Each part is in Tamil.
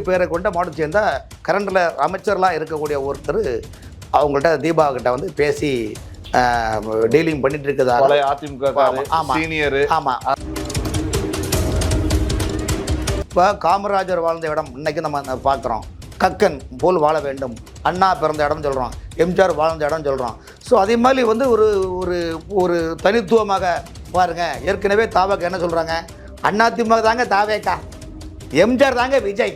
பேரை கொண்ட மாவட்டத்தை சேர்ந்த கரண்டில் அமைச்சர்லாம் இருக்கக்கூடிய ஒருத்தர் அவங்கள்ட்ட தீபா கிட்ட வந்து பேசி டீலிங் பண்ணிட்டு இருக்குதா அதிமுக சீனியர். ஆமாம். இப்போ காமராஜர் வாழ்ந்த இடம் இன்னைக்கு நம்ம பார்க்குறோம். கக்கன் போல் வாழ வேண்டும், அண்ணா பிறந்த இடம் சொல்கிறோம், எம்ஜிஆர் வாழ்ந்த இடம் சொல்கிறோம். ஸோ அதே மாதிரி வந்து ஒரு ஒரு ஒரு தனித்துவமாக பாருங்கள். ஏற்கனவே தாவேக்கா என்ன சொல்கிறாங்க, அதிமுக தாங்க தாவேக்கா, எம்ஜிஆர் தாங்க விஜய்,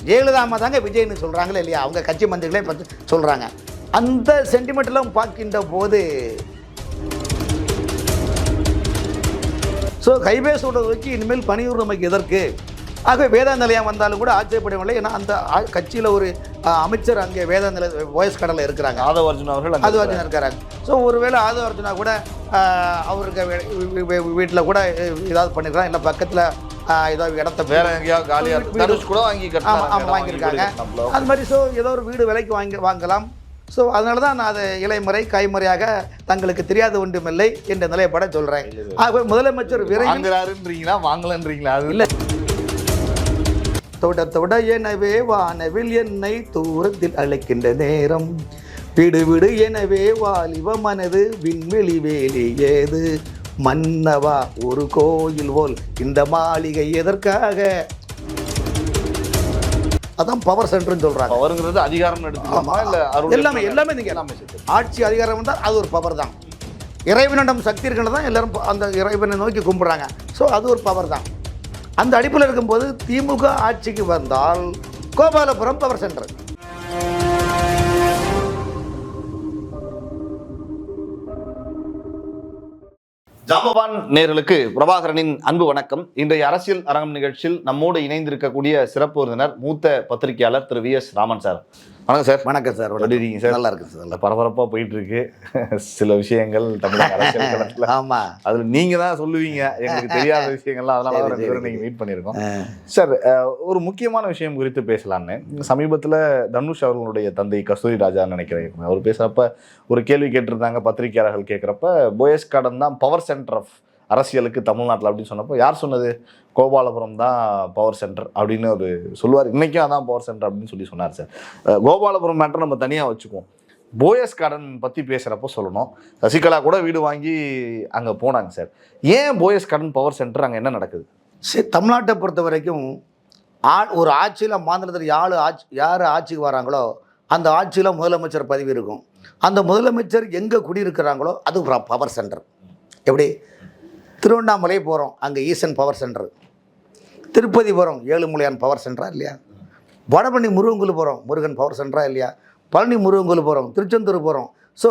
ஜெயலலிதா அம்மா தாங்க விஜய்னு சொல்கிறாங்களே இல்லையா, அவங்க கட்சி மந்திரிகளே பார்த்து சொல்கிறாங்க. அந்த சென்டிமெண்ட்லாம் பார்க்கின்ற போது ஸோ கைபேசோட வச்சு இனிமேல் பணியூர் நமக்கு எதற்கு? ஆகவே வேதாந்த நிலையம் வந்தாலும் கூட ஆச்சரியப்படவில்லை. ஏன்னா அந்த கட்சியில் ஒரு அமைச்சர் அங்கே வேதாந்த நிலைய வாய்ஸ் கடலில் இருக்கிறாங்க, ஆதவ அர்ஜுனா அவர்கள். ஆதவ அர்ஜுனா இருக்கிறாங்க. ஸோ ஒருவேளை ஆதவ அர்ஜுனா கூட அவருக்கு வீட்டில் கூட ஏதாவது பண்ணிருக்கலாம், இல்லை பக்கத்தில் ஏதாவது இடத்த வேற எங்கேயாவது காலியாக கூட வாங்கியிருக்காங்க அது மாதிரி. ஸோ ஏதோ ஒரு வீடு விலைக்கு வாங்கலாம். ஸோ அதனால தான் நான் அதை இலைமுறை கைமுறையாக தங்களுக்கு தெரியாத ஒன்றுமில்லை என்ற நிலைப்பட சொல்கிறேன். ஆகவே முதலமைச்சர் விரைவாங்கன்றீங்களா வாங்கலன்றீங்களா? அது இல்லை. தொட தொட எனவே வானவில் என்னை தூரத்தில் அழைக்கின்ற நேரம், விடு விடு எனவே வாலிவ மனது விண்வெளி வேலி ஏது, மன்னவா ஒரு கோயில் போல் இந்த மாளிகை எதற்காக? அதான் பவர் சென்டர்னு சொல்றாங்க. பவர்ங்கிறது அதிகாரம் எடுத்துக்கலாமா இல்ல எல்லாமே எல்லாமே நீங்க எல்லாமே ஆட்சி அதிகாரம் வந்தால் அது ஒரு பவர் தான். இறைவனிடம் சக்தி இருக்கிறது தான் எல்லாரும் அந்த இறைவனை நோக்கி கும்பிடுறாங்க. ஸோ அது ஒரு பவர் தான். அந்த அடிப்பில் இருக்கும்போது திமுக ஆட்சிக்கு வந்தால் கோபாலபுரம் பவர் சென்டர். ஜாம்பவான் நேயர்களுக்கு பிரபாகரனின் அன்பு வணக்கம். இன்றைய அரசியல் அரங்கம் நிகழ்ச்சியில் நம்மோடு இணைந்திருக்கக்கூடிய சிறப்பு விருந்தினர் மூத்த பத்திரிகையாளர் திரு வி எஸ் ராமன் சார். வணக்கம் சார். வணக்கம் சார். எப்படி இருக்கீங்க சார்? நல்லா இருக்கு சார். நல்ல பரபரப்பாக போயிட்டு இருக்கு சில விஷயங்கள் தமிழக அரசியல் களத்தில். ஆமாம், அதில் நீங்கள் தான் சொல்லுவீங்க எங்களுக்கு தெரியாத விஷயங்கள்லாம். அதனால தான் 2 பேரும் நீங்கள் மீட் பண்ணியிருக்கோம் சார். ஒரு முக்கியமான விஷயம் குறித்து பேசலான்னு சமீபத்தில் தனுஷ் அவர்களுடைய தந்தை கஸ்தூரி ராஜான்னு நினைக்கிறேன், அவர் பேசுகிறப்ப ஒரு கேள்வி கேட்டிருந்தாங்க. பத்திரிகையாளர்கள் கேட்குறப்ப போயஸ் கார்டன் தான் பவர் சென்டர் ஆஃப் அரசியலுக்கு தமிழ்நாட்டில் அப்படின்னு சொன்னப்போ, யார் சொன்னது கோபாலபுரம் தான் பவர் சென்டர் அப்படின்னு ஒரு சொல்லுவார். இன்றைக்கும் அதான் பவர் சென்டர் அப்படின்னு சொன்னார் சார். கோபாலபுரம் மேட்டர் நம்ம தனியாக வச்சுக்குவோம். போயஸ் கார்டன் பற்றி பேசுகிறப்போ சொல்லணும், சசிகலா கூட வீடு வாங்கி அங்கே போனாங்க சார். ஏன் போயஸ் கார்டன் பவர் சென்டர், அங்கே என்ன நடக்குது? சரி, தமிழ்நாட்டை பொறுத்த வரைக்கும் ஒரு ஆட்சியில் மாநிலத்தில் யார் ஆட்சிக்கு வராங்களோ அந்த ஆட்சியில் முதலமைச்சர் பதவி இருக்கும். அந்த முதலமைச்சர் எங்கே குடியிருக்கிறாங்களோ அது பவர் சென்டர். எப்படி திருவண்ணாமலை போகிறோம், அங்கே ஈசன் பவர் சென்டர். திருப்பதி போகிறோம், ஏழுமலையான் பவர் சென்டரா இல்லையா? வடபழனி முருகன் கோயில் போகிறோம், முருகன் பவர் சென்டரா இல்லையா? பழனி முருகன் கோயில் போகிறோம், திருச்செந்தூர் போகிறோம். ஸோ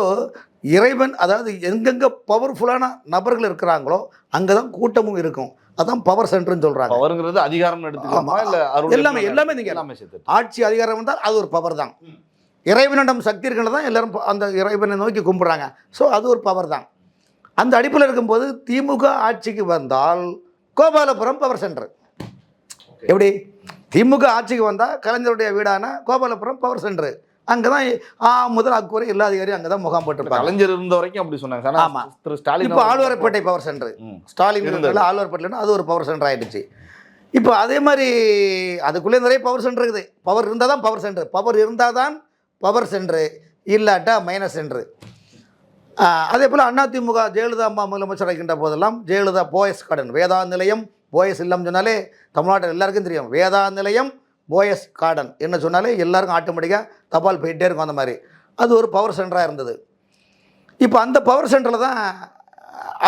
இறைவன், அதாவது எங்கெங்கே பவர்ஃபுல்லான நபர்கள் இருக்கிறாங்களோ அங்கே தான் கூட்டமும் இருக்கும். அதான் பவர் சென்டர்னு சொல்கிறாங்க. பவர்ங்கிறது அதிகாரம் எடுத்துக்கலாமா இல்லை எல்லாமே எல்லாமே நீங்கள் எல்லாமே சேர்த்து ஆட்சி அதிகாரம் வந்தால் அது ஒரு பவர் தான். இறைவனிடம் சக்தி இருக்கிறது தான் எல்லாரும் அந்த இறைவனை நோக்கி கும்பிட்றாங்க. ஸோ அது ஒரு பவர் தான். அந்த அடிப்பில் இருக்கும்போது திமுக ஆட்சிக்கு வந்தால் கோபாலபுரம் பவர் சென்டர். எப்படி திமுக ஆட்சிக்கு வந்தால் கலைஞருடைய வீடான கோபாலபுரம் பவர் சென்டர். அங்கே தான் முதல் அக்குவரை எல்லா அதிகாரியும் அங்கே தான் முகாம் போட்டிருப்பாங்க. கலைஞர் இருந்த வரைக்கும் அப்படி சொன்னாங்க. ஆமாம், இப்போ ஆழ்வார்பேட்டை பவர் சென்டர். ஸ்டாலின் ஆழ்வார்பேட்டையில் அது ஒரு பவர் சென்டர் ஆகிடுச்சு. இப்போ அதே மாதிரி அதுக்குள்ளே நிறைய பவர் சென்டர் இருக்குது. பவர் இருந்தால் தான் பவர் சென்டர், பவர் இருந்தால் தான் பவர் சென்டரு, இல்லாட்டா மைனஸ் சென்டரு. அதே போல் அதிமுக ஜெயலலிதா அம்மா முதலமைச்சர் இருக்கின்ற போதெல்லாம் ஜெயலலிதா போயஸ் கார்டன், வேதாந்த நிலையம் போயஸ் இல்லம் சொன்னாலே தமிழ்நாட்டில் எல்லாருக்கும் தெரியும். வேதாந்த நிலையம் போயஸ் கார்டன் என்ன சொன்னாலே எல்லாருக்கும் ஆட்டோமேட்டிக்காக தபால் போயிட்டே இருக்கும். அந்த மாதிரி அது ஒரு பவர் சென்டராக இருந்தது. இப்போ அந்த பவர் சென்டரில் தான்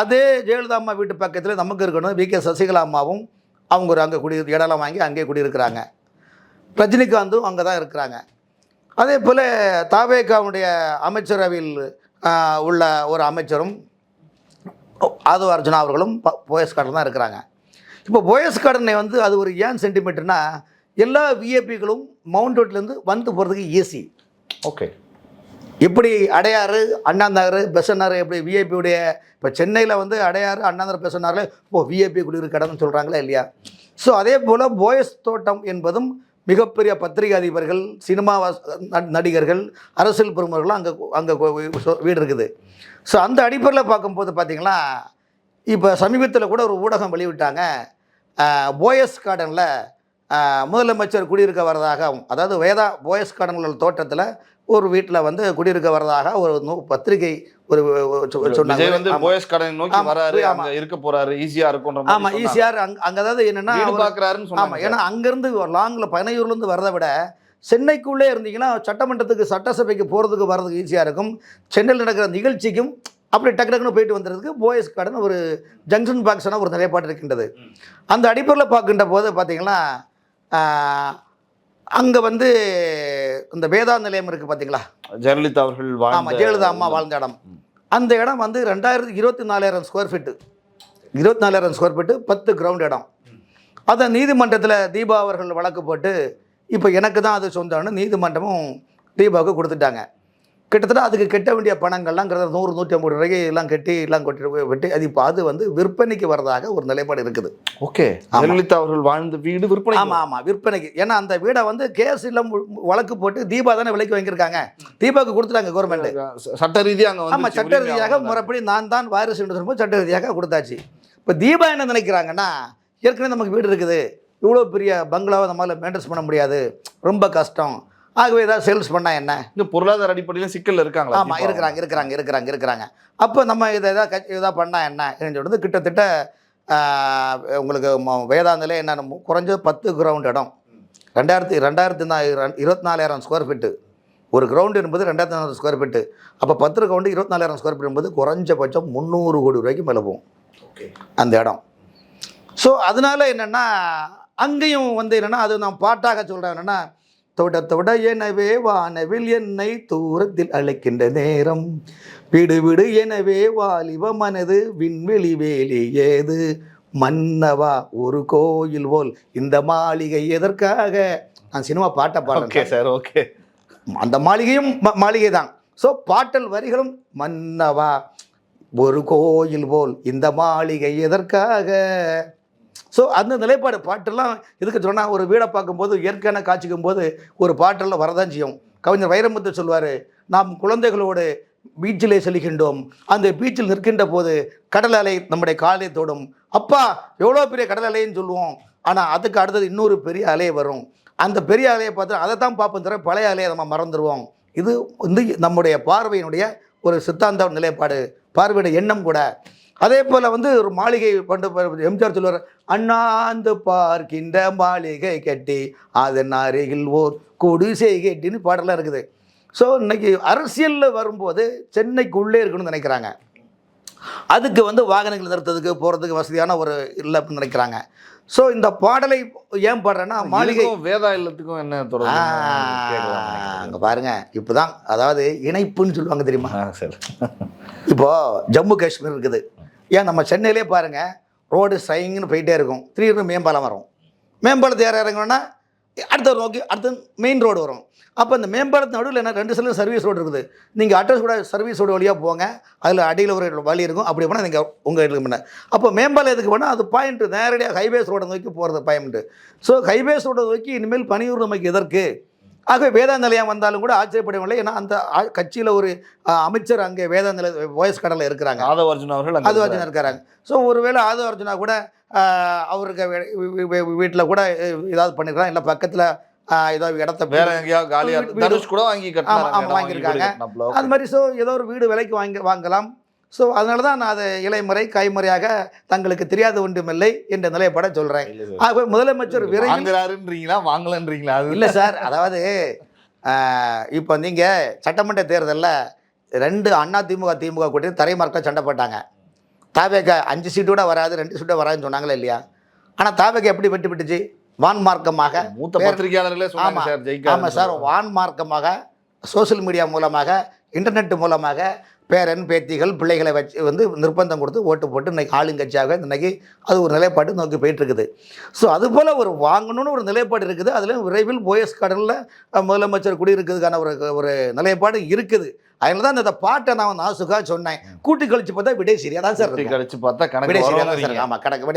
அதே ஜெயலலிதா அம்மா வீட்டு பக்கத்தில் நமக்கு இருக்கணும். வி.கே. சசிகலா அம்மாவும் அவங்க ஒரு அங்கே இடம்லாம் வாங்கி அங்கே குடியிருக்கிறாங்க. ரஜினிகாந்தும் அங்கே தான் இருக்கிறாங்க. அதே போல் தாவேகாவுடைய அமைச்சரவையில் உள்ள ஒரு அமைச்சரும் ஆதவ அர்ஜுனா அவர்களும் போயஸ் கார்டன் தான் இருக்கிறாங்க. இப்போ போயஸ் கார்டனை வந்து அது ஒரு ஏன் சென்டிமீட்டர்னா, எல்லா விஐபிகளும் மவுண்ட் ரோட்லேருந்து வந்து போகிறதுக்கு ஈஸி. ஓகே, எப்படி அடையாறு அண்ணாநகர் பெசன்னார் எப்படி விஐபியுடைய, இப்போ சென்னையில் வந்து அடையாறு அண்ணாநகர் பெசன்னாரில் விஐபி குடியிருக்க இடம்னு சொல்கிறாங்களா இல்லையா? ஸோ அதே போல் போயஸ் தோட்டம் என்பதும் மிகப்பெரிய பத்திரிகை அதிபர்கள், சினிமா நடிகர்கள், அரசியல் பிரமுகர்களும் அங்கே வீடு இருக்குது. ஸோ அந்த அடிப்படையில் பார்க்கும்போது பார்த்திங்கன்னா, இப்போ சமீபத்தில் கூட ஒரு ஊடகம் வெளியிட்டாங்க, போயஸ் கார்டனில் முதலமைச்சர் குடியிருக்க வரதாகவும், அதாவது வேதா போயஸ் கார்டன் தோட்டத்தில் ஒரு வீட்டில் வந்து குடியிருக்க வரதாக ஒரு பத்திரிகை ஒரு சொன்னாங்க. வந்து போயஸ் கார்டன் நோக்கி வராரு, அங்க இருக்க போறாரு, ஈஸியா இருக்கும். ஆமா, ஈஸியார் அங்க அதாவது என்னன்னா பாக்குறாருன்னு சொன்னாங்க. ஏன்னா அங்கிருந்து லாங்ல பனையூர்ல இருந்து வரதை விட சென்னைக்குள்ளே இருந்தீங்கன்னா சட்டமன்றத்துக்கு சட்டசபைக்கு போகிறதுக்கு வர்றதுக்கு ஈஸியாக இருக்கும். சென்னையில் நடக்கிற நிகழ்ச்சிக்கும் அப்படி டக்கு டக்குன்னு போயிட்டு வந்துறதுக்கு போயஸ் கார்டன் ஒரு ஜங்ஷன் பாக்ஸான ஒரு நிலைப்பாடு இருக்கின்றது. அந்த அடிப்படையில் பார்க்கின்ற போது பார்த்தீங்கன்னா அங்கே வந்து இந்த வேதா நிலையம் இருக்குது பார்த்தீங்களா, ஜெயலலிதா அவர்கள் ஆமாம், ஜெயலலிதா அம்மா வாழ்ந்த இடம். அந்த இடம் வந்து 24,000 square feet, 24,000 square feet, 10 ground இடம். அதை நீதிமன்றத்தில் தீபா அவர்கள் வழக்கு போட்டு இப்போ எனக்கு தான் அது சொந்தம்னு நீதிமன்றமும் தீபாவுக்கு கொடுத்துட்டாங்க. கிட்டத்தட்ட அதுக்கு கட்ட வேண்டிய பணங்கள்லாம் 100-150 ரூபாய்க்கு எல்லாம் கட்டி எல்லாம் வெட்டி அது இப்போ அது வந்து விற்பனைக்கு வரதாக ஒரு நிலைப்பாடு இருக்குது. ஓகே, ஜெயலலிதா அவர்கள் வாழ்ந்த வீடு விற்பனை. ஆமாம், விற்பனைக்கு. ஏன்னா அந்த வீடை வந்து கேஸ் இல்லை வழக்கு போட்டு தீபா தானே விலைக்கு வாங்கியிருக்காங்க, தீபாவுக்கு கொடுத்துட்டாங்க கவர்மெண்ட் சட்ட ரீதியாக. ஆமாம், சட்ட ரீதியாக முறைப்படி நான் தான் வாரிசு என்று சொல்லும்போது சட்ட ரீதியாக கொடுத்தாச்சு. இப்போ தீபா என்ன நினைக்கிறாங்கன்னா, ஏற்கனவே நமக்கு வீடு இருக்குது, இவ்வளோ பெரிய பங்களாவை நம்மளால் மெயின்டைன்ஸ் பண்ண முடியாது, ரொம்ப கஷ்டம், ஆகவே ஏதாவது சேல்ஸ் பண்ணால் என்ன, இந்த பொருளாதார அடிப்படையில் சிக்கல் இருக்காங்களா? ஆமாம், இருக்கிறாங்க. அப்போ நம்ம இதை எதாவது பண்ணால் என்ன சொல்கிறது. கிட்டத்தட்ட உங்களுக்கு வேதாந்தில் என்ன குறைஞ்ச 10 கிரவுண்ட் இடம், 24,000 ஸ்கொயர் ஃபீட்டு. ஒரு கிரவுண்டு என்பது 2,400 ஸ்கொயர் ஃபீட்டு. அப்போ 10 கிரவுண்டு 24,000 ஸ்கொயர் ஃபீட் என்பது குறைஞ்சபட்சம் 300 கோடி ரூபாய்க்கு மேலே போகும் அந்த இடம். ஸோ அதனால என்னென்னா அங்கேயும் வந்து என்னென்னா அது நான் பாட்டாக சொல்கிறேன். என்னென்னா தொட எனவே வானவில் என்னை தூரத்தில் அழைக்கின்ற நேரம், விடு விடு எனவே வாலிப மனது விண்வெளி வேலி ஏது, மன்னவா ஒரு கோயில் போல் இந்த மாளிகை எதற்காக. நான் சினிமா பாட்டை பாடுறேன் சார். ஓகே, அந்த மாளிகையும் மாளிகை தான். ஸோ பாட்டல் வரிகளும் மன்னவா ஒரு கோயில் போல் இந்த மாளிகை எதற்காக. ஸோ அந்த நிலைப்பாடு பாட்டெல்லாம் இதுக்கு சொன்னால் ஒரு வீடை பார்க்கும்போது இயற்கையான காட்சிக்கும் போது ஒரு பாட்டெல்லாம் வரதான் செய்யும். கவிஞர் வைரமுத்து சொல்வார், நாம் குழந்தைகளோடு பீச்சிலே செல்கின்றோம், அந்த பீச்சில் நிற்கின்ற போது கடல் அலை நம்முடைய காலை தொடும், அப்பா எவ்வளோ பெரிய கடல் அலைன்னு சொல்லுவோம், ஆனால் அதுக்கு அடுத்தது இன்னொரு பெரிய அலையை வரும், அந்த பெரிய அலையை பார்த்து அதை தான் பார்ப்போம் தவிர பழைய அலையை நம்ம மறந்துடுவோம். இது வந்து நம்முடைய பார்வையினுடைய ஒரு சித்தாந்த நிலைப்பாடு, பார்வையுடைய எண்ணம் கூட. அதே போல் வந்து ஒரு மாளிகை பண்டு எம்ஜிஆர் சொல்லுவார், அண்ணாந்து பார்க்கின்ற மாளிகை கட்டி அதன் அருகில் ஓர் குடிசை கட்டின்னு பாடலாம் இருக்குது. ஸோ இன்னைக்கு அரசியலில் வரும்போது சென்னைக்குள்ளே இருக்கணும்னு நினைக்கிறாங்க. அதுக்கு வந்து வாகனங்கள் நிறுத்ததுக்கு போகிறதுக்கு வசதியான ஒரு இல்லை அப்படின்னு நினைக்கிறாங்க. ஸோ இந்த பாடலை ஏன் பாடுறேன்னா மாளிகை வேதா இல்லத்துக்கும் என்ன தொடர்பு அங்கே பாருங்க. இப்போ தான் அதாவது இணைப்புன்னு சொல்லுவாங்க தெரியுமா. சரி, இப்போது ஜம்மு காஷ்மீர் இருக்குது, ஏன் நம்ம சென்னையிலே பாருங்கள் ரோடு ஸ்ட்ரைங்னு போயிட்டே இருக்கும், திடீர்னு மேம்பாலம் வரும், மேம்பாலத்தை யார் இறங்கணும்னா அடுத்த நோக்கி அடுத்த மெயின் ரோடு வரும். அப்போ இந்த மேம்பாலத்து நடுவில் என்ன 2 சைடில் சர்வீஸ் ரோடு இருக்குது, நீங்கள் அட்ரஸ் கூட சர்வீஸ் ரோடு வழியாக போங்க, அதில் அடியில் ஒரு வழி இருக்கும், அப்படி போனால் நீங்கள் உங்கள் இடத்துக்கு முன்னே. அப்போ மேம்பாலம் எதுக்கு போனால் அது பாயிண்ட்டு நேரடியாக ஹைவேஸ் ரோடை நோக்கி போகிறது பாயிண்ட்டு. ஸோ ஹைவேஸ் ரோடை நோக்கி இனிமேல் பணியூர் நமக்கு எதற்கு. ஆகவே வேதாந்த நிலையம் வந்தாலும் கூட ஆச்சரியப்படவில்லை. ஏன்னா அந்த கட்சியில் ஒரு அமைச்சர் அங்கே வேதாந்த நிலைய போயஸ் கடலில் இருக்கிறாங்க, ஆதவ அர்ஜுனா அவர்கள். ஆதவ அர்ஜுனா இருக்கிறாங்க. ஸோ ஒருவேளை ஆதவ அர்ஜுனா கூட அவருக்கு வீட்டில் கூட ஏதாவது பண்ணிருக்கலாம், இல்லை பக்கத்தில் ஏதாவது இடத்த வேற எங்கேயாவது காலியாக கூட வாங்கியிருக்காங்க அது மாதிரி. ஸோ ஏதோ ஒரு வீடு விலைக்கு வாங்கலாம். ஸோ அதனால தான் நான் அதை இலைமுறை கைமுறையாக தங்களுக்கு தெரியாத ஒன்றுமில்லை என்ற நிலைப்பட சொல்கிறேன். ஆகவே முதலமைச்சர் விரைவாங்கன்றீங்களா வாங்கலன்றீங்களா? இல்லை சார், அதாவது இப்போ நீங்கள் சட்டமன்ற தேர்தலில் 2 அதிமுக கூட்டி தரைமார்க்கில் சண்டை போட்டாங்க. தாவேக 5 சீட்டு கூட வராது, 2 சீட்டு வராதுன்னு சொன்னாங்களே இல்லையா. ஆனால் தாவேக எப்படி வெட்டி விட்டுச்சு, வான்மார்க்கமாக. மூத்த பத்திரிகையாளர்களே சொன்னாங்க சார், ஜெயிக்க. ஆமாம் சார், வான்மார்க்கமாக சோசியல் மீடியா மூலமாக இன்டர்நெட் மூலமாக பேரன் பேத்திகள் பிள்ளைகளை வச்சு வந்து நிர்பந்தம் கொடுத்து ஓட்டு போட்டு இன்றைக்கி ஆளுங்கட்சியாக இன்றைக்கி அது ஒரு நிலைப்பாடு நோக்கி போயிட்டுருக்குது. ஸோ அதுபோல் ஒரு வாங்கணும்னு ஒரு நிலைப்பாடு இருக்குது. அதுலேயும் விரைவில் போயஸ் கடலில் முதலமைச்சர் குடியிருக்கிறதுக்கான ஒரு நிலைப்பாடு இருக்குது. அதனால தான் இந்த பாட்டை நான் நாசுக்காக சொன்னேன். கூட்டி கழிச்சு பார்த்தா விடை சரியாக தான் சார், கழிச்சு பார்த்தா கணக்கு விடை சரியாக தான் சார். ஆமாம், கணக்கு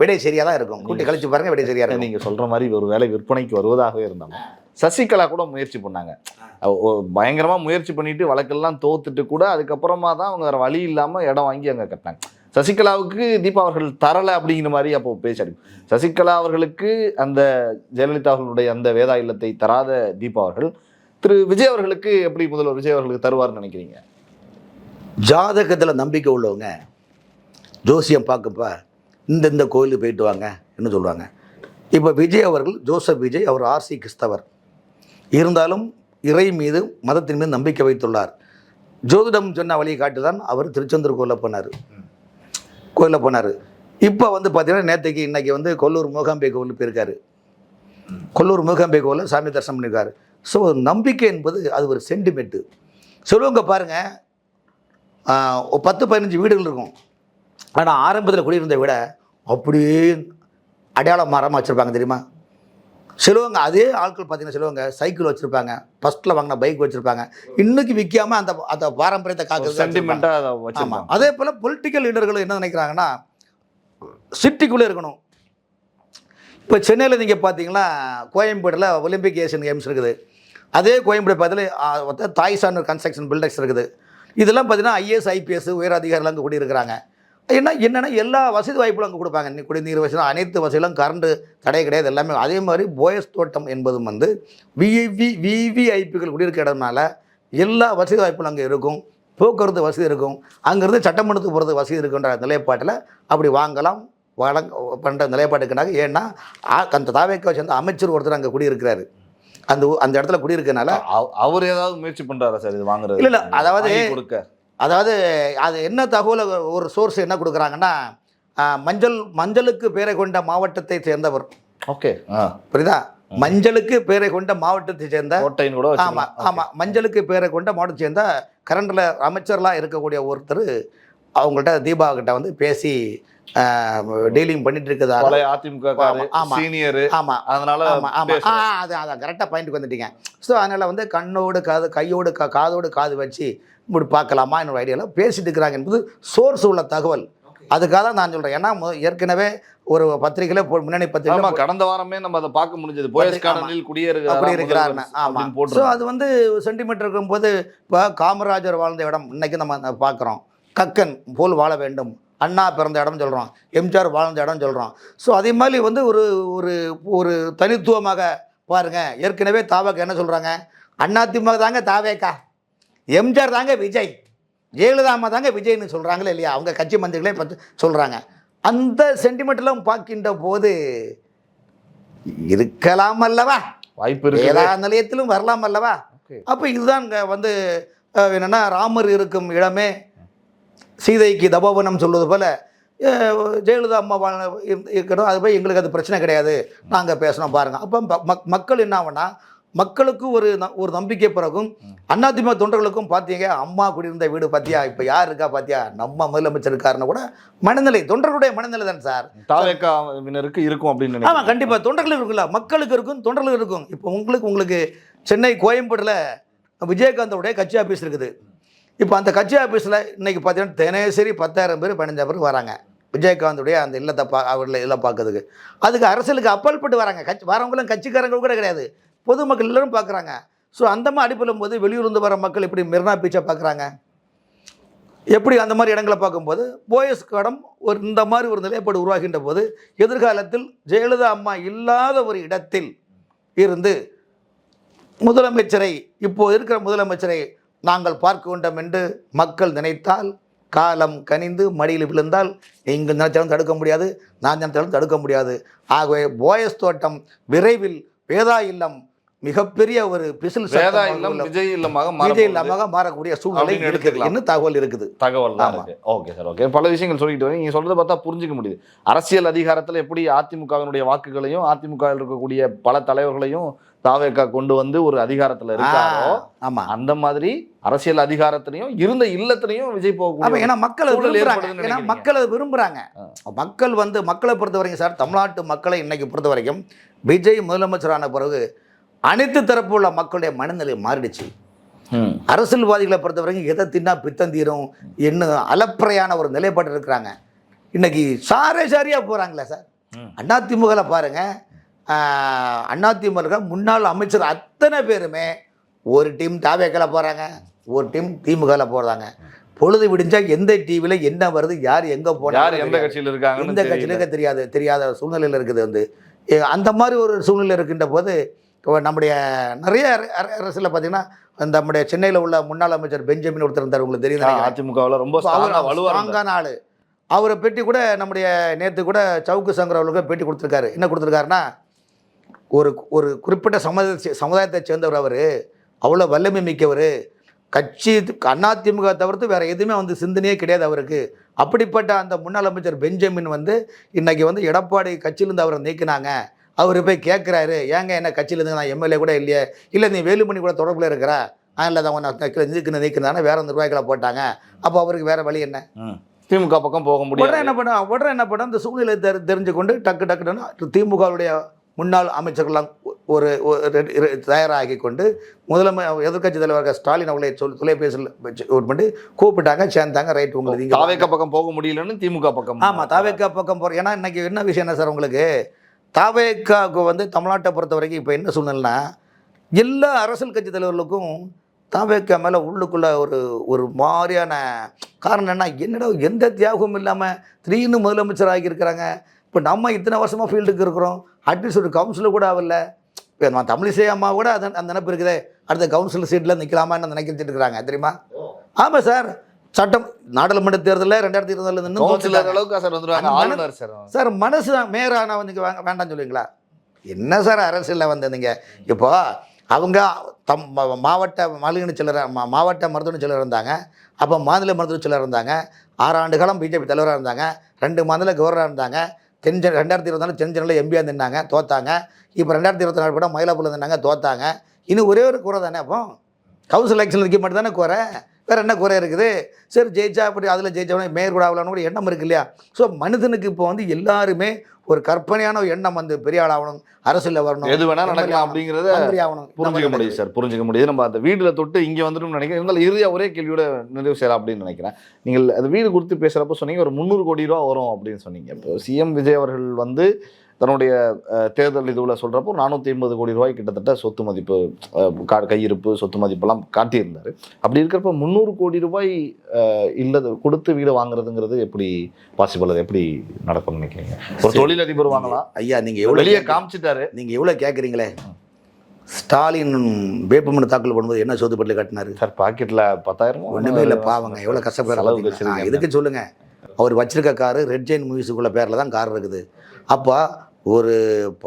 விடை சரியாக தான் இருக்கும். கூட்டி கழிச்சு பாருங்கள், விடை சரியாக இருக்கும். நீங்கள் சொல்கிற மாதிரி ஒரு வேலை விற்பனைக்கு வருவதாகவே இருந்தாலும் சசிகலா கூட முயற்சி பண்ணாங்க, பயங்கரமாக முயற்சி பண்ணிட்டு வழக்கெல்லாம் தோத்துட்டு கூட அதுக்கப்புறமா தான் அவங்க வேறு வழி இல்லாமல் இடம் வாங்கி அங்கே கட்டினாங்க. சசிகலாவுக்கு தீபா அவர்கள் தரலை அப்படிங்கிற மாதிரி அப்போ பேச்சாடி. சசிகலா அவர்களுக்கு அந்த ஜெயலலிதா அவர்களுடைய அந்த வேதா இல்லத்தை தராத தீபா அவர்கள் திரு விஜய் அவர்களுக்கு எப்படி முதல்வர் விஜய் அவர்களுக்கு தருவார்னு நினைக்கிறீங்க? ஜாதகத்தில் நம்பிக்கை உள்ளவங்க ஜோசியம் பார்க்கப்பா இந்த கோயிலுக்கு போயிட்டு வாங்க என்ன சொல்லுவாங்க. இப்போ விஜய் அவர்கள் ஜோசப் விஜய் அவர் ஆர்சி கிறிஸ்தவர் இருந்தாலும் இறை மீது மதத்தின் மீது நம்பிக்கை வைத்துள்ளார். ஜோதிடம் சொன்ன வழியை காட்டு தான் அவர் திருச்செந்தூர் கோயிலில் போனார். இப்போ வந்து பார்த்தீங்கன்னா நேற்றுக்கு இன்றைக்கி வந்து கொல்லூர் மூகாம்பை கோவில் போயிருக்காரு. கொல்லூர் மூகாம்பை கோவிலில் சாமி தரிசனம் பண்ணியிருக்காரு. ஸோ நம்பிக்கை என்பது அது ஒரு சென்டிமெண்ட்டு. சொல்லுவங்க பாருங்கள், 10-15 வீடுகள் இருக்கும். ஆனால் ஆரம்பத்தில் குடியிருந்த விட அப்படியே அடையாளம் மரமாக வச்சுருப்பாங்க தெரியுமா. சிலவங்க அதே ஆட்கள் பார்த்தீங்கன்னா சிலவங்க சைக்கிள் வச்சுருப்பாங்க, ஃபஸ்ட்டில் வாங்கின பைக் வச்சுருப்பாங்க, இன்னைக்கு விற்காமல் அந்த பாரம்பரியத்தை காக்கிறது சென்டிமெண்ட்டாக. ஆமாம். அதே போல் பொலிட்டிக்கல் லீடர்கள் என்ன நினைக்கிறாங்கன்னா சிட்டிக்குள்ளே இருக்கணும். இப்போ சென்னையில் நீங்கள் பார்த்தீங்கன்னா கோயம்பேட்டில் ஒலிம்பிக் ஏஷியன் கேம்ஸ் இருக்குது. அதே கோயம்பேடு பக்கத்தில் தாய்சான் கன்ஸ்ட்ரக்ஷன் பில்டர்ஸ் இருக்குது. இதெல்லாம் பார்த்தீங்கன்னா ஐஏஎஸ் ஐபிஎஸ் உயர் அதிகாரிகள் அங்கே குடியிருக்கிறாங்க. என்னென்னா எல்லா வசதி வாய்ப்புகளும் அங்கே கொடுப்பாங்க. குடிநீர் வசதி அனைத்து வசதிகளும், கரண்டு தடை கிடையாது, எல்லாமே. அதே மாதிரி போயஸ் தோட்டம் என்பதும் வந்து விவிஐபிகள் குடியிருக்க இடம்னால எல்லா வசதி வாய்ப்புகளும் அங்கே இருக்கும். போக்குவரத்து வசதி இருக்கும். அங்கேருந்து சட்டமன்றத்துக்கு போகிறது வசதி இருக்குன்ற நிலைப்பாட்டில் அப்படி வாங்கலாம் பண்ணுற நிலைப்பாட்டுக்குனாங்க. ஏன்னா அந்த தாவேக்கா சேர்ந்த அமைச்சர் ஒருத்தர் அங்கே குடியிருக்கிறாரு. அந்த இடத்துல குடியிருக்கனால அவர் ஏதாவது முயற்சி பண்ணுறாரா சார் இது வாங்குறது? இல்லை அதாவது அது என்ன தகவல் ஒரு சோர்ஸ் என்ன கொடுக்குறாங்கன்னா மஞ்சளுக்கு பேரை கொண்ட மாவட்டத்தை சேர்ந்தவர். ஓகே, புரியுதா? மஞ்சளுக்கு பேரை கொண்ட மாவட்டத்தை சேர்ந்த கூட. ஆமாம் மஞ்சளுக்கு பேரை கொண்ட மாவட்டத்தை சேர்ந்த கரண்டில் அமைச்சர்லாம் இருக்கக்கூடிய ஒருத்தர் அவங்கள்ட்ட தீபா கிட்ட வந்து பேசி டீலிங் பண்ணிட்டு இருக்குதா அதிமுக சீனியர். ஆமாம் அதனால அதான் கரெக்டாக பாயிண்ட்டுக்கு வந்துட்டீங்க. ஸோ அதனால் வந்து கண்ணோடு காது கையோடு காதோடு காது வச்சு இப்படி பார்க்கலாமா என்னோட ஐடியாவில் பேசிட்டு இருக்கிறாங்க என்பது சோர்ஸ் உள்ள தகவல். அதுக்காக தான் நான் சொல்கிறேன். ஏன்னா ஏற்கனவே ஒரு பத்திரிகையில் முன்னணி பத்திரிகை கடந்த வாரமே நம்ம அதை பார்க்க முடிஞ்சது. குடியிருக்கிறாருன்னு. ஆமாம். ஸோ அது வந்து சென்டிமீட்டர் இருக்கும்போது இப்போ காமராஜர் வாழ்ந்த இடம் இன்றைக்கி நம்ம பார்க்குறோம். கக்கன் போல் வாழ வேண்டும், அண்ணா பிறந்த இடம் சொல்கிறோம், எம்ஜிஆர் வாழ்ந்த இடம் சொல்கிறோம். ஸோ அதே மாதிரி வந்து ஒரு ஒரு தனித்துவமாக பாருங்கள். ஏற்கனவே தாவேக்கா என்ன சொல்கிறாங்க, அதிமுக தாங்க தாவேக்கா, எம்ஜிஆர் தாங்க விஜய், ஜெயலலிதா அம்மா தாங்க விஜய்னு சொல்கிறாங்களே இல்லையா, அவங்க கட்சி மந்திரிகளே பார்த்து சொல்கிறாங்க. அந்த சென்டிமெண்ட்லாம் பார்க்கின்ற போது இருக்கலாம் அல்லவா, வாய்ப்பு இருக்கு, எல்லா நிலையத்திலும் வரலாம் அல்லவா. அப்போ இதுதான் வந்து என்னென்னா ராமர் இருக்கும் இடமே சீதைக்கு தபோவனம் சொல்வது போல் ஜெயலலிதா அம்மா இருக்கணும். அது போய் எங்களுக்கு அது பிரச்சனை கிடையாது, நாங்கள் பேசணும் பாருங்கள். அப்போ மக்கள் என்ன ஆகுனா மக்களுக்கு ஒரு நம்பிக்கை பிறகும். அதிமுக தொண்டர்களுக்கும் பார்த்தீங்க, அம்மா குடியிருந்த வீடு பார்த்தியா, இப்போ யார் இருக்கா பார்த்தியா, நம்ம முதலமைச்சர் இருக்காருன்னு கூட மனநிலை, தொண்டர்களுடைய மனநிலை தான் சார் தாவேக்காவினருக்கு இருக்கும் அப்படின்னு. ஆமாம், கண்டிப்பாக தொண்டர்களுக்கு இருக்குல்ல, மக்களுக்கு இருக்கும், தொண்டர்களுக்கு இருக்கும். இப்போ உங்களுக்கு சென்னை கோயம்பேடில் விஜயகாந்தோடைய கட்சி ஆஃபீஸ் இருக்குது. இப்போ அந்த கட்சி ஆஃபீஸில் இன்றைக்கி பார்த்தீங்கன்னா தினசரி 10,000 பேர் 15,000 பேர் வராங்க விஜயகாந்துடைய அந்த இல்லத்தை அவர்களை எல்லாம் பார்க்கறதுக்கு. அதுக்கு அரசியலுக்கு அப்பாற்பட்டு வராங்க. வரவங்களும் கட்சிக்காரங்க கூட கிடையாது, பொதுமக்கள் எல்லோரும் பார்க்குறாங்க. ஸோ அந்த மாதிரி அடிப்படும் போது வெளியூர்ந்து வர மக்கள் எப்படி மெரினா பீச்சை பார்க்குறாங்க, எப்படி அந்த மாதிரி இடங்களை பார்க்கும்போது போயஸ் கார்டன் இந்த மாதிரி ஒரு நிலைப்பாடு உருவாகின்ற போது எதிர்காலத்தில் ஜெயலலிதா அம்மா இல்லாத ஒரு இடத்தில் இருந்து முதலமைச்சரை, இப்போது இருக்கிற முதலமைச்சரை நாங்கள் பார்க்க வேண்டும் என்று மக்கள் நினைத்தால், காலம் கனிந்து மடியில் விழுந்தால் இங்கு நினைச்சாலும் தடுக்க முடியாது, நான் நினைச்சாலும் தடுக்க முடியாது. ஆகவே போயஸ் தோட்டம் விரைவில் வேதா இல்லம் மிகப்பெரிய ஒரு பிசில் விஜய் இல்லமாக மாறக்கூடிய சூழ்நிலை இருக்குது, தகவல் இருக்குது. தகவல் ஓகே சார், ஓகே. பல விஷயங்கள் சொல்லிட்டு வரீங்க. நீங்க சொல்றதை பார்த்தா புரிஞ்சுக்க முடியுது. அரசியல் அதிகாரத்தில் எப்படி அதிமுகவினுடைய வாக்குகளையும் அதிமுகவில் இருக்கக்கூடிய பல தலைவர்களையும் தாவேக்கா கொண்டு வந்து ஒரு அதிகாரத்தில் இருக்காரோ, ஆமா, அந்த மாதிரி அரசியல் அதிகாரத்திலையும் இருந்த இல்லத்திலையும் விஜய் போகக்கூடிய, ஏன்னா மக்கள் அதை விரும்புறாங்க. மக்கள் வந்து மக்களை பொறுத்த வரைக்கும் சார், தமிழ்நாட்டு மக்களை இன்னைக்கு பொறுத்த வரைக்கும் விஜய் முதலமைச்சரான பிறகு அனைத்து தரப்பு உள்ள மக்களுடைய மனநிலை மாறிடுச்சு. அரசியல்வாதிகளை பொறுத்த வரைக்கும் எதை தின்னா பித்தந்தீரும் என்ன அலப்பறையான ஒரு நிலைப்பாடு இருக்கிறாங்க. இன்னைக்கு சாரியா போகிறாங்களே சார். அதிமுகவில் பாருங்க, அதிமுக முன்னாள் அமைச்சர் அத்தனை பேருமே ஒரு டீம் தாவேக்கால போகிறாங்க, ஒரு டீம் திமுகவில் போகிறாங்க. பொழுது விடிஞ்சா எந்த டிவியில் என்ன வருது, யார் எங்கே யார் போனாங்க, எந்த கட்சியில் இருக்காங்க, எந்த கட்சியிலுக்கு தெரியாத சூழ்நிலையில் இருக்குது வந்து. அந்த மாதிரி ஒரு சூழ்நிலை இருக்கின்ற போது நம்முடைய நிறைய அரசியலில் பார்த்தீங்கன்னா நம்முடைய சென்னையில் உள்ள முன்னாள் அமைச்சர் பெஞ்சமின் ஒருத்தர் இருந்தார், உங்களுக்கு தெரியும். அதிமுகவில் ரொம்ப ஸ்ட்ராங்கான ஆள். அவரை பேட்டி கூட நம்முடைய நேற்று கூட சவுக்கு சங்கர் அவர்களுக்கு பேட்டி கொடுத்துருக்காரு. என்ன கொடுத்துருக்காருன்னா, ஒரு குறிப்பிட்ட சமுதாயத்தை சேர்ந்தவர் அவர், அவ்வளோ வல்லமை மிக்கவர், கட்சி அதிமுக தவிர்த்து வேறு எதுவுமே வந்து சிந்தனையே கிடையாது அவருக்கு. அப்படிப்பட்ட அந்த முன்னாள் அமைச்சர் பெஞ்சமின் வந்து இன்றைக்கி வந்து எடப்பாடி கட்சியிலேருந்து அவரை நீக்கினாங்க. அவர் போய் கேட்குறாரு, ஏங்க என்ன கட்சியிலேருந்து நான் எம்எல்ஏ கூட இல்லையே, இல்லை நீ வேலுமணி கூட தொடர்பில் இருக்கிற, இல்லை தான் நான் நீக்கினாங்கன்னா வேறு நிர்வாகிகளை போட்டாங்க. அப்போ அவருக்கு வேறு வழி என்ன? திமுக பக்கம் போக முடியும். உடனே என்ன பண்ண அந்த சூழ்நிலை தெரிஞ்சு கொண்டு டக்குன்னு திமுகவுடைய முன்னாள் அமைச்சர்கள்லாம் ஒரு தயாராகி கொண்டு எதிர்கட்சி தலைவர் ஸ்டாலின் அவர்களை தொலைபேசியில் பண்ணி கூப்பிட்டாங்க, சேர்ந்தாங்க. ரைட், உங்களுக்கு தாவேக்கா பக்கம் போக முடியலன்னு திமுக பக்கம். ஆமாம், தாவேக்கா பக்கம் போகிற. ஏன்னா இன்றைக்கி என்ன விஷயம் என்ன சார், உங்களுக்கு தாவேக்காவுக்கு வந்து தமிழ்நாட்டை பொறுத்த வரைக்கும் இப்போ என்ன சூழ்நிலைனா, எல்லா அரசியல் கட்சி தலைவர்களுக்கும் தாவேக்கா மேலே உள்ளுக்குள்ளே ஒரு மாதிரியான காரணம் என்னடா எந்த தியாகமும் இல்லாமல் திடீர்னு முதலமைச்சர் ஆகியிருக்கிறாங்க. இப்போ நம்ம இத்தனை வருஷமாக ஃபீல்டுக்கு இருக்கிறோம், அட்லீஸ்ட் ஒரு கவுன்சிலர் கூட ஆகல. இப்போ நம்ம தமிழிசை அம்மா கூட அந்த நினைப்பு இருக்குதே, அடுத்த கவுன்சிலர் சீட்டில் நிற்கலாமான்னு நினைக்கிட்டு இருக்கிறாங்க தெரியுமா? ஆமாம் சார், சட்டம் நாடாளுமன்ற தேர்தலில் 2020 சார் மனசு தான் மேயரான வந்து வேண்டாம்னு சொல்லுவீங்களா? என்ன சார் அரசியலில் வந்து நீங்கள் இப்போ அவங்க மாவட்ட மாநில செயலர், மாவட்ட மருத்துவ செயலர் இருந்தாங்க, அப்போ மாநில மருத்துவ செயலர் இருந்தாங்க, 6 ஆண்டு காலம் பிஜேபி தலைவராக இருந்தாங்க, 2 மாநில கவர்னராக இருந்தாங்க, 2024 தென்சென்னையில் எம்பியாக நின்னாங்க, தோத்தாங்க. இப்போ 2024 கூட மயிலாப்பூரில் நின்னாங்க, தோத்தாங்க. இன்னும் ஒரே ஒரு குறை தானே, அப்போ கவுன்சில் எலெக்ஷன் நிற்க மட்டும் தானே குறை, வேறு என்ன குறை இருக்குது? சரி ஜெயிச்சா அப்படி அதில் ஜெயிச்சவனே மேயர் கூட ஆகலான்னு கூட எண்ணம் இருக்குது இல்லையா? ஸோ மனிதனுக்கு இப்போ வந்து எல்லாருமே ஒரு கற்பனையான ஒரு எண்ணம் வந்து பெரிய ஆள் ஆகணும், அரசியலில் வரணும், எது வேணால் நடக்கலாம் அப்படிங்கிறத ஆகணும், புரிஞ்சுக்க முடியுது சார், புரிஞ்சுக்க முடியுது. நம்ம அந்த வீட்டில் தொட்டு இங்கே வந்துடும் நினைக்கிறேன். இருந்தாலும் இறுதியாக ஒரே கேள்வியோட நிறைவு செய்யலாம் அப்படின்னு நினைக்கிறேன். நீங்கள் அந்த வீடு கொடுத்து பேசுகிறப்ப சொன்னீங்க ஒரு 300 கோடி ரூபா வரும் அப்படின்னு சொன்னீங்க. இப்போ சிஎம் விஜய் அவர்கள் வந்து தன்னுடைய தேர்தல் இதுவில் சொல்கிறப்போ 450 கோடி ரூபாய் கிட்டத்தட்ட சொத்து மதிப்பு, கையிருப்பு, சொத்து மதிப்பெல்லாம் காட்டியிருந்தார். அப்படி இருக்கிறப்ப 300 கோடி ரூபாய் இல்லது கொடுத்து வீடு வாங்குறதுங்கிறது எப்படி பாசிபிள்? அது எப்படி நடக்கும்னு நினைக்கிறீங்க? ஒரு தொழிலதிபர் வாங்கலாம். ஐயா, நீங்கள் எவ்வளோ வெளியே காமிச்சிட்டாரு, நீங்கள் எவ்வளோ கேட்குறீங்களே. ஸ்டாலின் வேட்புமனு தாக்கல் பண்ணும்போது என்ன சொத்து பட்டியல் கட்டினாரு சார்? பாக்கெட்டில் 10,000 ஒன்றுமே இல்லை, பாவங்க எவ்வளோ கஷ்டப்படுறாங்க. இதுக்கு சொல்லுங்கள், அவர் வச்சிருக்க காரு ரெட் ஜெயின் மூவிஸுக்குள்ள பேரில் தான் கார் இருக்குது. அப்போ ஒரு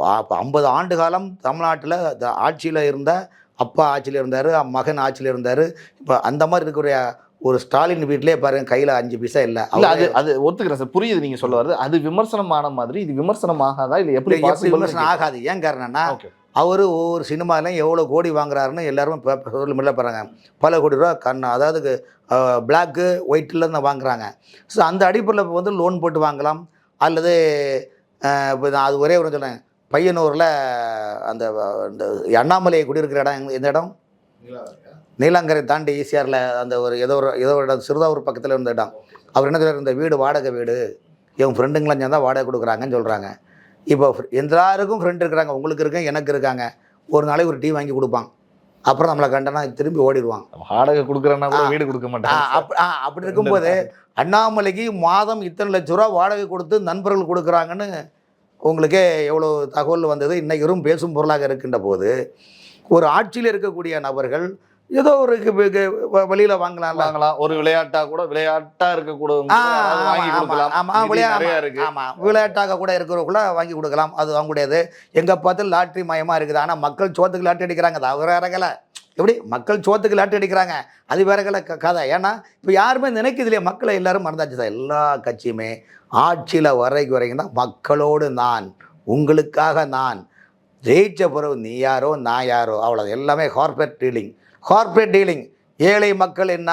50 ஆண்டு காலம் தமிழ்நாட்டில் ஆட்சியில் இருந்த அப்பா ஆட்சியில் இருந்தார், மகன் ஆட்சியில் இருந்தார். இப்போ அந்த மாதிரி இருக்கிற ஒரு ஸ்டாலின் வீட்டிலே பாருங்கள், கையில் 5 பைசா இல்லை. அது ஒத்துக்கிறேன் சார், புரியுது நீங்கள் சொல்ல வருது. அது விமர்சனமான மாதிரி இது விமர்சனம் ஆகாதா? இல்லை எப்படி விமர்சனம் ஆகாது? ஏன் காரணம்னா, அவர் ஒவ்வொரு சினிமாலையும் எவ்வளோ கோடி வாங்குறாருன்னு எல்லாருமே சொல்ல போகிறாங்க. பல கோடி ரூபா அதாவது பிளாக்கு ஒயிட்டில் தான் வாங்குறாங்க. ஸோ அந்த அடிப்படையில் வந்து லோன் போட்டு வாங்கலாம். அல்லது இப்போ நான் அது ஒரே ஒரு சொன்னேன், பையனூரில் அந்த அண்ணாமலை குடியிருக்கிற இடம் எந்த இடம்? நீலாங்கரை தாண்டி ஈசிஆரில் அந்த ஏதோ ஒரு இடம், சிறுதாவூர் பக்கத்தில் இருந்த இடம். அவர் என்ன சொல்கிறார், இந்த வீடு வாடகை வீடு, இவங்க ஃப்ரெண்டுங்களாம் சேர்ந்தா வாடகை கொடுக்குறாங்கன்னு சொல்கிறாங்க. இப்போ எல்லாருக்கும் ஃப்ரெண்ட் இருக்கிறாங்க, உங்களுக்கு இருக்காங்க, எனக்கு இருக்காங்க. ஒரு நாளைக்கு ஒரு டீ வாங்கி கொடுப்பான், அப்புறம் நம்மளை கண்டனா திரும்பி ஓடிடுவான். வாடகை கொடுக்குறேன்னா கூட வீடு கொடுக்க மாட்டாங்க. அப்படி இருக்கும்போது அண்ணாமலைக்கு மாதம் இத்தனை லட்ச ரூபா வாடகை கொடுத்து நண்பர்கள் கொடுக்குறாங்கன்னு உங்களுக்கே எவ்வளோ தகவல் வந்தது. இன்றைக்கு பேசும் பொருளாக இருக்கின்ற போது ஒரு ஆட்சியில் இருக்கக்கூடிய நபர்கள் ஏதோ ஒரு வெளியில் வாங்கலாம், ஒரு விளையாட்டாக இருக்கக்கூடாது, விளையாட்டாக கூட இருக்கிறவங்கள வாங்கி கொடுக்கலாம். அது அவங்களுடையது. எங்கே பார்த்து லாட்ரி மயமாக இருக்குது. ஆனால் மக்கள் சோத்துக்கு லாட்ரி அடிக்கிறாங்க, அது அவர் இறங்கலை. எப்படி மக்கள் சோத்துக்கு லாட்ரி அடிக்கிறாங்க, அது வேறகளை கதை. ஏன்னா இப்போ யாருமே நினைக்கிறது இல்லையா, மக்களை எல்லாரும் மறந்தாச்சு தான். எல்லா கட்சியுமே ஆட்சியில் வரைக்கும் தான் மக்களோடு நான், உங்களுக்காக நான், ஜெயிச்ச பிறகு நீ யாரோ நான் யாரோ, அவ்வளோ. எல்லாமே கார்பரேட் டீலிங். ஏழை மக்கள் என்ன,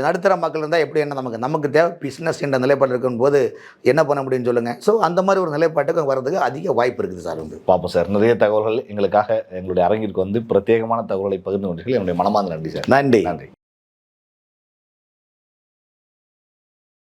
நடுத்தர மக்கள் இருந்தால் எப்படி என்ன, நமக்கு தேவை பிஸ்னஸ் என்ற நிலைப்பாடு இருக்கும் போது என்ன பண்ண முடியும்னு சொல்லுங்கள். ஸோ அந்த மாதிரி ஒரு நிலைப்பாட்டுக்கு வர்றதுக்கு அதிக வாய்ப்பு இருக்குது சார். பார்ப்போம் சார். நிறைய தகவல்கள் எங்களுக்காக எங்களுடைய அரங்கிற்கு வந்து பிரத்யேகமான தகவலை பகிர்ந்து கொண்டீர்கள். என்னுடைய மனமார்ந்த நன்றி சார். நன்றி.